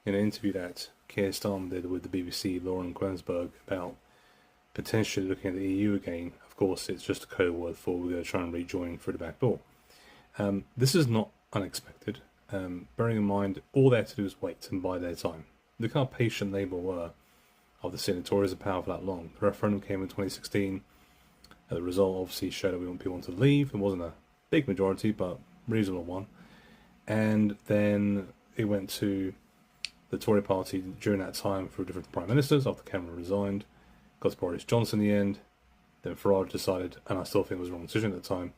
in an interview that Keir Starmer did with the BBC, Lauren Grensberg, about potentially looking at the EU again. Of course, it's just a code word for we're going to try and rejoin through the back door. This is not unexpected. Bearing in mind, all they had to do was wait and buy their time. Look how patient Labour were of the Tories in power for that long. The referendum came in 2016. The result obviously showed that we want people to leave. It wasn't a big majority, but reasonable one. And then it went to the Tory party during that time through different prime ministers after Cameron resigned. Got to Boris Johnson in the end. Then Farage decided, and I still think it was the wrong decision at the time,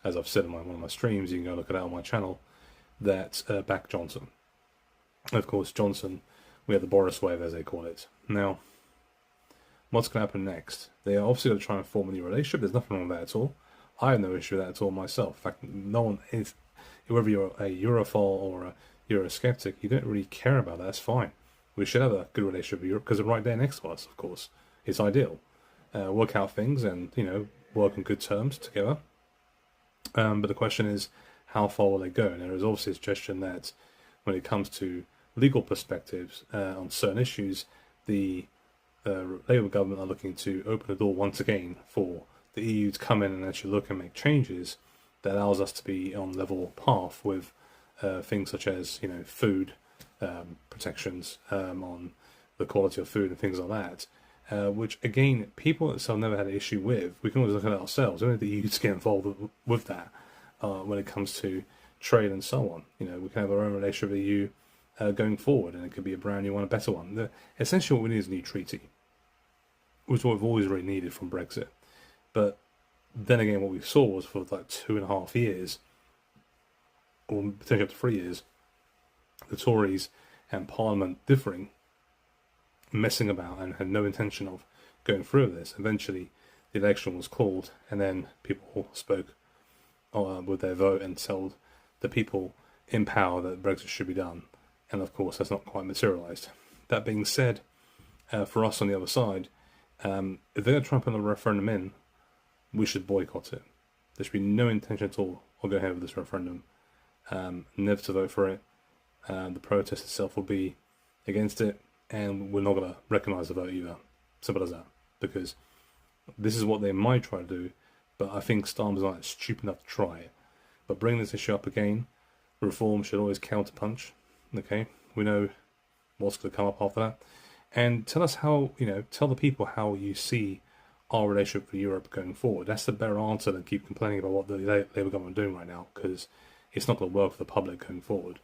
as I've said in one of my streams, you can go look at it on my channel, that backed Johnson. Of course, Johnson, we had the Boris wave, as they call it. Now, what's going to happen next? They are obviously going to try and form a new relationship. There's nothing wrong with that at all. I have no issue with that at all myself. In fact, no one is, whether you're a Europhile or a Eurosceptic, you don't really care about that. That's fine. We should have a good relationship with Europe because they're right there next to us, of course. It's ideal. Work out things and, work on good terms together. But the question is, how far will they go? And there is obviously a suggestion that when it comes to legal perspectives on certain issues, the Labour government are looking to open the door once again for the EU to come in and actually look and make changes that allows us to be on level path with things such as food protections on the quality of food and things like that. Which again, people themselves never had an issue with. We can always look at it ourselves. We don't need the EU to get involved with that when it comes to trade and so on. We can have our own relationship with the EU going forward, and it could be a brand new one, a better one. Essentially, what we need is a new treaty, which is what we've always really needed from Brexit. But then again, what we saw was for like 2.5 years, or potentially up to 3 years, the Tories and Parliament differing, messing about, and had no intention of going through with this. Eventually, the election was called, and then people spoke with their vote and told the people in power that Brexit should be done. And of course, that's not quite materialised. That being said, for us on the other side, if they're going to try and put a referendum in, we should boycott it. There should be no intention at all of going ahead with this referendum. Never to vote for it. The protest itself will be against it, and we're not going to recognise the vote either. Simple as that. Because this is what they might try to do, but I think Starmer's not stupid enough to try it. But bring this issue up again, reform should always counterpunch. Okay, we know what's going to come up after that. And tell us how, tell the people how you see our relationship with Europe going forward. That's the better answer than keep complaining about what the Labour government are doing right now, because it's not going to work for the public going forward.